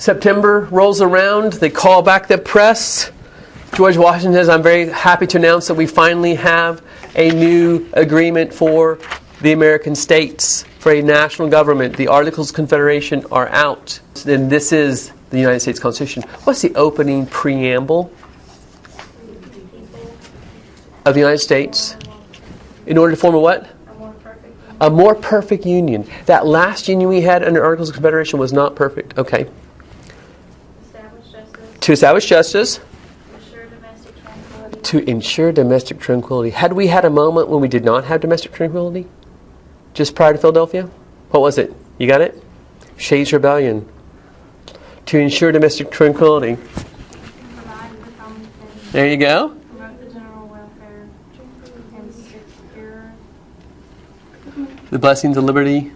September rolls around. They call back the press. George Washington says, I'm very happy to announce that we finally have a new agreement for the American states, for a national government. The Articles of Confederation are out. And this is the United States Constitution. What's the opening preamble of the United States? In order to form a what? A more perfect union. That last union we had under Articles of Confederation was not perfect. Okay. To establish justice. To ensure domestic tranquility. Had we had a moment when we did not have domestic tranquility? Just prior to Philadelphia? What was it? You got it? Shays' Rebellion. To ensure domestic tranquility. There you go. The blessings of liberty.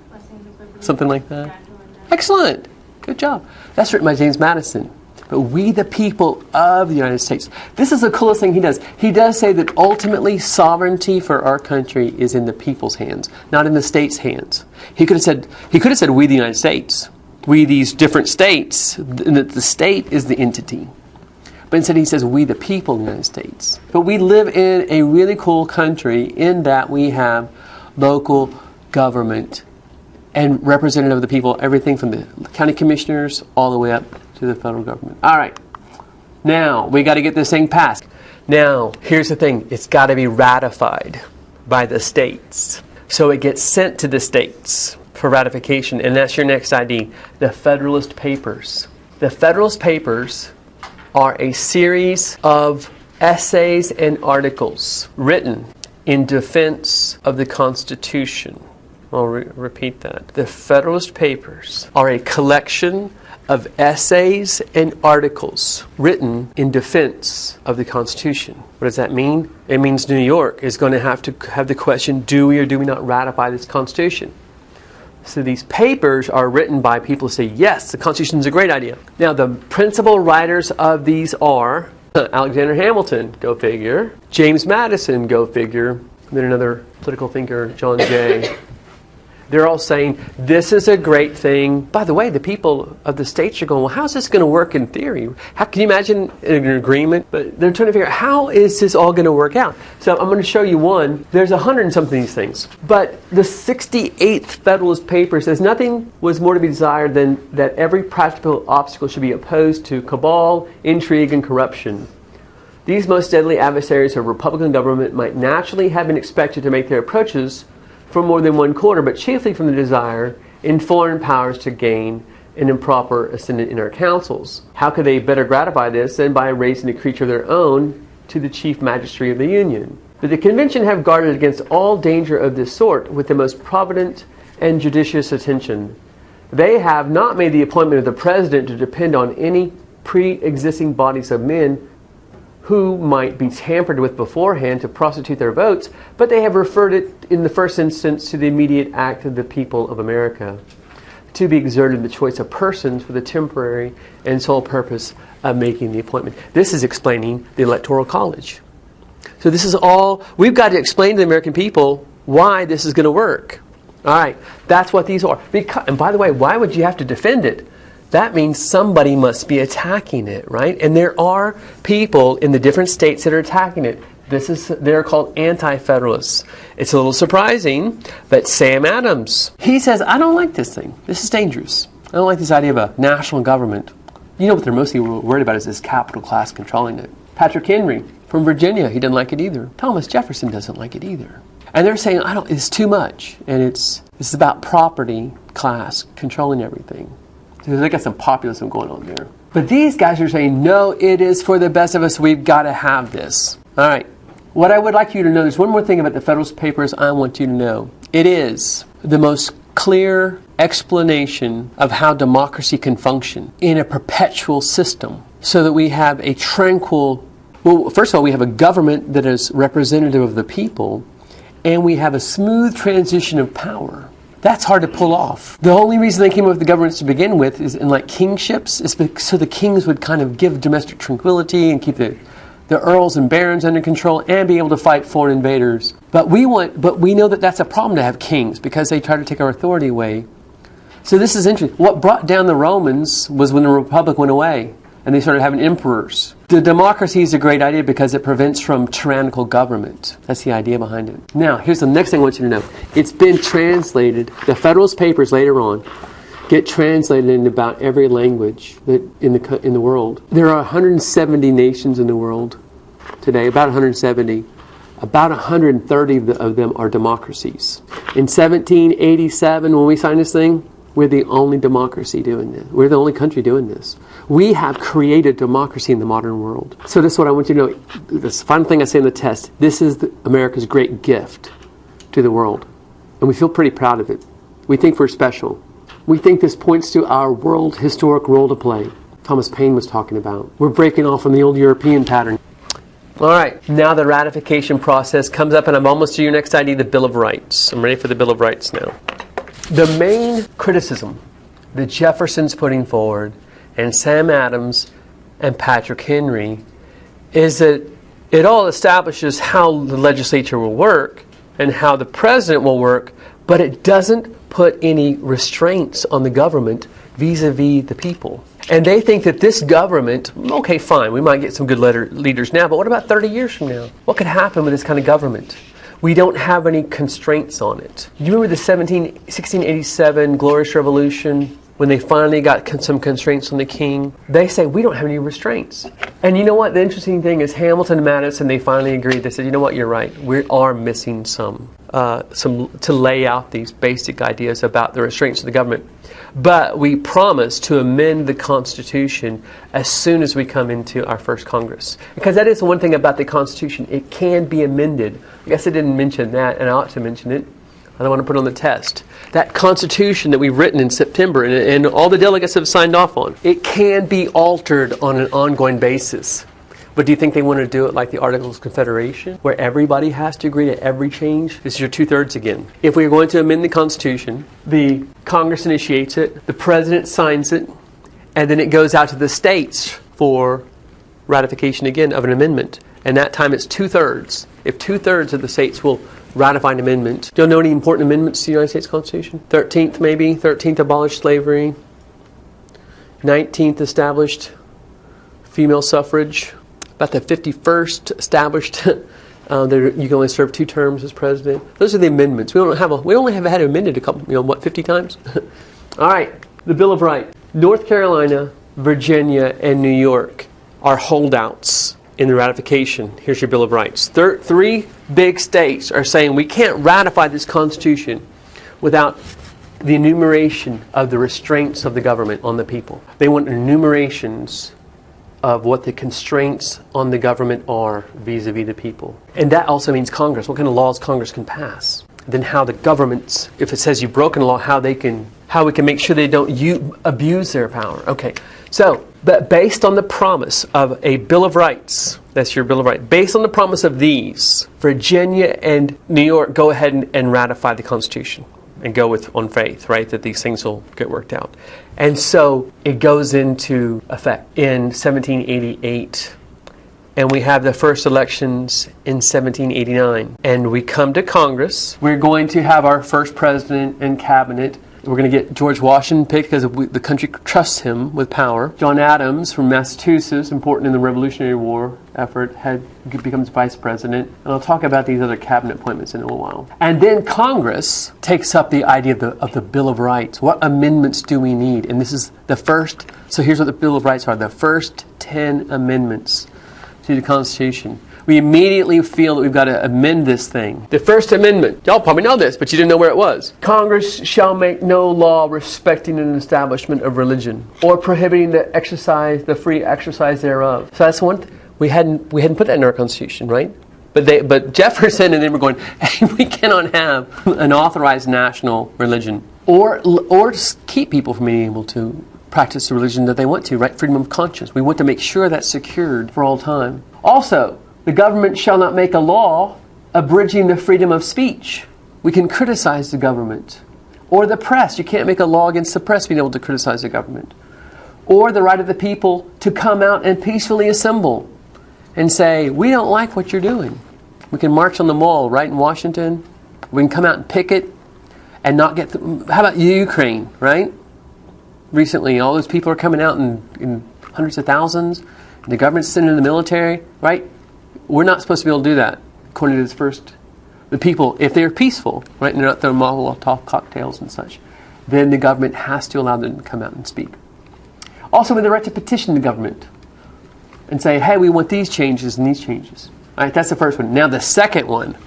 Something like that. Excellent. Good job. That's written by James Madison. But we the people of the United States. This is the coolest thing he does. He does say that ultimately sovereignty for our country is in the people's hands, not in the states' hands. He could have said we the United States. We these different states, and that the state is the entity. But instead he says we the people of the United States. But we live in a really cool country in that we have local government and representative of the people, everything from the county commissioners all the way up to the federal government. All right. Now, we got to get this thing passed. Now, here's the thing. It's got to be ratified by the states. So it gets sent to the states for ratification. And that's your next ID, the Federalist Papers. The Federalist Papers are a series of essays and articles written in defense of the Constitution. I'll repeat that. The Federalist Papers are a collection of essays and articles written in defense of the Constitution. What does that mean? It means New York is going to have the question, do we or do we not ratify this Constitution? So these papers are written by people who say, yes, the Constitution is a great idea. Now, the principal writers of these are Alexander Hamilton, go figure. James Madison, go figure. And then another political thinker, John Jay. They're all saying, this is a great thing. By the way, the people of the states are going, well, how's this going to work in theory? How can you imagine an agreement? But they're trying to figure out, how is this all going to work out? So I'm going to show you one. There's 100 and something of these things. But the 68th Federalist Paper says nothing was more to be desired than that every practical obstacle should be opposed to cabal, intrigue, and corruption. These most deadly adversaries of Republican government might naturally have been expected to make their approaches from more than one quarter, but chiefly from the desire in foreign powers to gain an improper ascendant in our councils. How could they better gratify this than by raising a creature of their own to the chief magistrate of the Union? But the convention have guarded against all danger of this sort with the most provident and judicious attention. They have not made the appointment of the president to depend on any pre-existing bodies of men who might be tampered with beforehand to prostitute their votes, but they have referred it in the first instance to the immediate act of the people of America, to be exerted in the choice of persons for the temporary and sole purpose of making the appointment. This is explaining the Electoral College. So this is all, we've got to explain to the American people why this is going to work. All right, that's what these are. And by the way, why would you have to defend it? That means somebody must be attacking it, right? And there are people in the different states that are attacking it. They're called anti-federalists. It's a little surprising, but Sam Adams, he says, I don't like this thing. This is dangerous. I don't like this idea of a national government. You know what they're mostly worried about is this capital class controlling it. Patrick Henry from Virginia, he doesn't like it either. Thomas Jefferson doesn't like it either. And they're saying, it's too much. And it's about property class controlling everything. Because they got some populism going on there. But these guys are saying, no, it is for the best of us. We've got to have this. All right. What I would like you to know, there's one more thing about the Federalist Papers I want you to know. It is the most clear explanation of how democracy can function in a perpetual system so that we have a tranquil, well, first of all, we have a government that is representative of the people, and we have a smooth transition of power. That's hard to pull off. The only reason they came up with the governments to begin with is in like kingships, is so the kings would kind of give domestic tranquility and keep the earls and barons under control and be able to fight foreign invaders. But we know that that's a problem to have kings because they try to take our authority away. So this is interesting. What brought down the Romans was when the Republic went away and they started having emperors. The democracy is a great idea because it prevents from tyrannical government. That's the idea behind it. Now, here's the next thing I want you to know. It's been translated. The Federalist Papers later on get translated into about every language that in the world. There are 170 nations in the world today, about 170. About 130 of them are democracies. In 1787, when we signed this thing, we're the only democracy doing this. We're the only country doing this. We have created democracy in the modern world. So this is what I want you to know. This final thing I say in the test. This is America's great gift to the world. And we feel pretty proud of it. We think we're special. We think this points to our world historic role to play. Thomas Paine was talking about. We're breaking off from the old European pattern. All right, now the ratification process comes up, and I'm almost to your next idea, the Bill of Rights. I'm ready for the Bill of Rights now. The main criticism that Jefferson's putting forward, and Sam Adams and Patrick Henry, is that it all establishes how the legislature will work and how the president will work, but it doesn't put any restraints on the government vis-a-vis the people. And they think that this government, okay, fine, we might get some good leaders now, but what about 30 years from now? What could happen with this kind of government? We don't have any constraints on it. Do you remember the 1687 Glorious Revolution, when they finally got some constraints on the king? They say, we don't have any restraints. And you know what? The interesting thing is Hamilton and Madison, they finally agreed. They said, you know what, you're right. We are missing some to lay out these basic ideas about the restraints of the government. But we promise to amend the Constitution as soon as we come into our first Congress. Because that is the one thing about the Constitution. It can be amended. I guess I didn't mention that, and I ought to mention it. I don't want to put it on the test. That Constitution that we've written in September and all the delegates have signed off on, it can be altered on an ongoing basis. But do you think they want to do it like the Articles of Confederation, where everybody has to agree to every change? This is your 2/3 again. If we are going to amend the Constitution, the Congress initiates it, the President signs it, and then it goes out to the states for ratification again of an amendment. And that time it's 2/3. If 2/3 of the states will ratify an amendment. Do you know any important amendments to the United States Constitution? 13th maybe. 13th abolished slavery. 19th established female suffrage. About the 51st established you can only serve 2 terms as president. Those are the amendments. We only have had it amended 50 times? All right, the Bill of Rights. North Carolina, Virginia, and New York are holdouts in the ratification. Here's your Bill of Rights. 3 big states are saying we can't ratify this Constitution without the enumeration of the restraints of the government on the people. They want enumerations of what the constraints on the government are vis-a-vis the people. And that also means Congress. What kind of laws Congress can pass. Then how the governments, if it says you've broken a law, how we can make sure they don't abuse their power. Okay, so, but based on the promise of a Bill of Rights, that's your Bill of Rights, based on the promise of these, Virginia and New York go ahead and ratify the Constitution and go on faith, right, that these things will get worked out. And so it goes into effect in 1788. And we have the first elections in 1789. And we come to Congress. We're going to have our first president and cabinet. We're going to get George Washington picked because the country trusts him with power. John Adams from Massachusetts, important in the Revolutionary War effort, becomes vice president. And I'll talk about these other cabinet appointments in a little while. And then Congress takes up the idea of the Bill of Rights. What amendments do we need? And this is the first. So here's what the Bill of Rights are. The first 10 amendments to the Constitution. We immediately feel that we've got to amend this thing. The First Amendment, y'all probably know this, but you didn't know where it was. Congress shall make no law respecting an establishment of religion or prohibiting the free exercise thereof. So that's one. We hadn't put that in our Constitution, right? But Jefferson and them were going, hey, we cannot have an authorized national religion or just keep people from being able to practice the religion that they want to, right? Freedom of conscience. We want to make sure that's secured for all time. Also, the government shall not make a law abridging the freedom of speech. We can criticize the government. Or the press. You can't make a law against the press being able to criticize the government. Or the right of the people to come out and peacefully assemble and say, we don't like what you're doing. We can march on the mall right in Washington. We can come out and picket. and not get... How about Ukraine, right? Recently, all those people are coming out in hundreds of thousands, and the government's sending the military, right? We're not supposed to be able to do that, according to this first. The people, if they're peaceful, right, and they're not throwing Molotov cocktails and such, then the government has to allow them to come out and speak. Also, with the right to petition the government and say, hey, we want these changes and these changes. All right, that's the first one. Now, the second one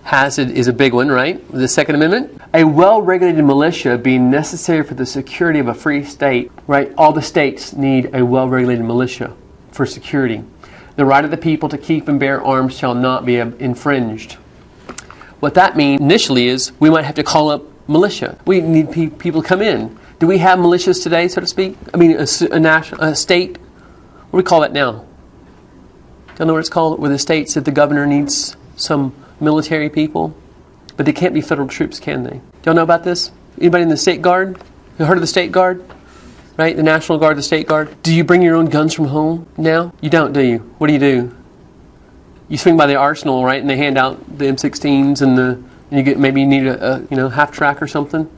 is a big one, right? The Second Amendment. A well-regulated militia being necessary for the security of a free state, right? All the states need a well-regulated militia for security. The right of the people to keep and bear arms shall not be infringed. What that means initially is we might have to call up militia. We need people to come in. Do we have militias today, so to speak? I mean, a state, what do we call that now? Don't know what it's called, where the state said the governor needs some military people, but they can't be federal troops, can they? Y'all know about this? Anybody in the State Guard? You heard of the State Guard? Right? The National Guard, the State Guard. Do you bring your own guns from home now? You don't, do you? What do? You swing by the arsenal, right, and they hand out the M16s and maybe you need a half track or something.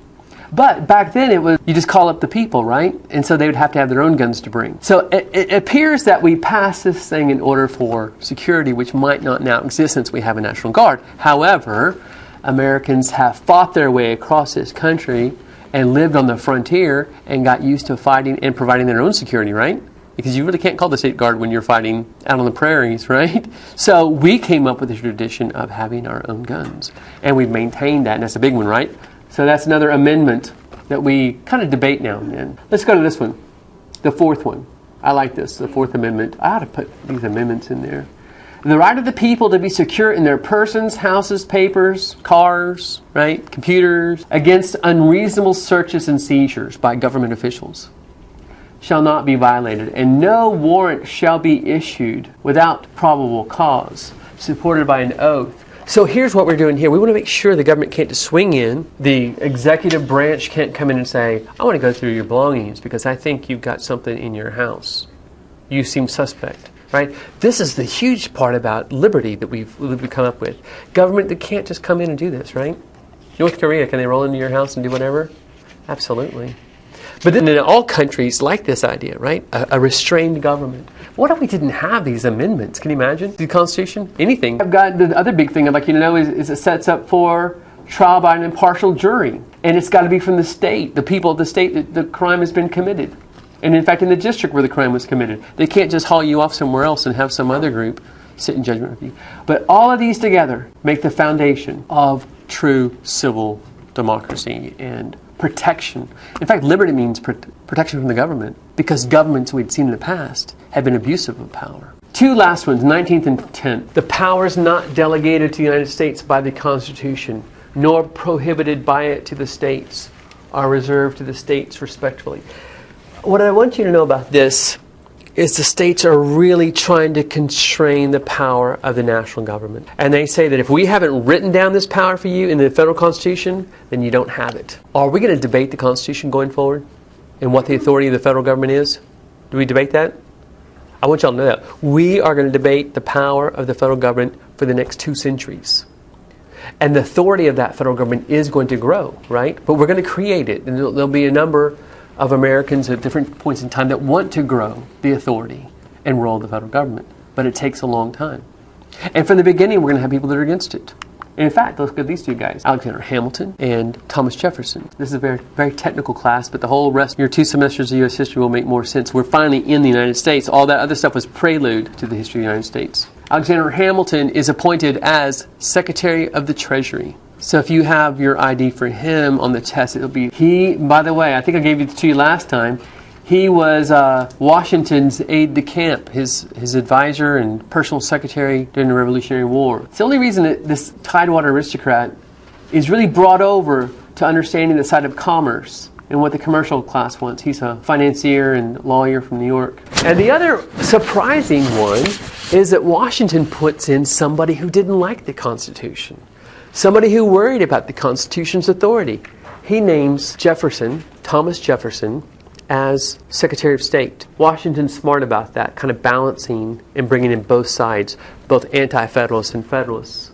But back then it was you just call up the people, right? And so they would have to have their own guns to bring. So it appears that we passed this thing in order for security, which might not now exist since we have a National Guard. However, Americans have fought their way across this country and lived on the frontier and got used to fighting and providing their own security, right? Because you really can't call the State Guard when you're fighting out on the prairies, right? So we came up with the tradition of having our own guns. And we've maintained that, and that's a big one, right? So that's another amendment that we kind of debate now and then. Let's go to this one, the fourth one. I like this, the Fourth Amendment. I ought to put these amendments in there. The right of the people to be secure in their persons, houses, papers, cars, right, computers, against unreasonable searches and seizures by government officials shall not be violated, and no warrant shall be issued without probable cause, supported by an oath. So here's what we're doing here. We want to make sure the government can't just swing in. The executive branch can't come in and say, I want to go through your belongings because I think you've got something in your house. You seem suspect, right? This is the huge part about liberty that we've come up with. Government that can't just come in and do this, right? North Korea, can they roll into your house and do whatever? Absolutely. But then in all countries like this idea, right? A restrained government. What if we didn't have these amendments? Can you imagine? The Constitution? Anything. I've got the other big thing I'd like you to know is it sets up for trial by an impartial jury. And it's got to be from the state, the people of the state that the crime has been committed. And in fact, in the district where the crime was committed. They can't just haul you off somewhere else and have some other group sit in judgment with you. But all of these together make the foundation of true civil democracy and protection. In fact, liberty means protection from the government, because governments we'd seen in the past have been abusive of power. Two last ones, 19th and 10th. The powers not delegated to the United States by the Constitution, nor prohibited by it to the states, are reserved to the states respectively. What I want you to know about this is the states are really trying to constrain the power of the national government. And they say that if we haven't written down this power for you in the federal Constitution, then you don't have it. Are we going to debate the Constitution going forward? And what the authority of the federal government is? Do we debate that? I want y'all to know that. We are going to debate the power of the federal government for the next 2 centuries. And the authority of that federal government is going to grow, right? But we're going to create it. And there'll be a number of Americans at different points in time that want to grow the authority and role of the federal government. But it takes a long time. And from the beginning, we're going to have people that are against it. And in fact, let's look at these two guys, Alexander Hamilton and Thomas Jefferson. This is a very, very technical class, but the whole rest of your 2 semesters of U.S. history will make more sense. We're finally in the United States. All that other stuff was prelude to the history of the United States. Alexander Hamilton is appointed as Secretary of the Treasury. So if you have your ID for him on the test, it'll be he. By the way, I think I gave it to you last time. He was Washington's aide-de-camp, his advisor and personal secretary during the Revolutionary War. It's the only reason that this Tidewater aristocrat is really brought over to understanding the side of commerce and what the commercial class wants. He's a financier and lawyer from New York. And the other surprising one is that Washington puts in somebody who didn't like the Constitution. Somebody who worried about the Constitution's authority. He names Jefferson, Thomas Jefferson, as Secretary of State. Washington's smart about that, kind of balancing and bringing in both sides, both anti-Federalists and Federalists.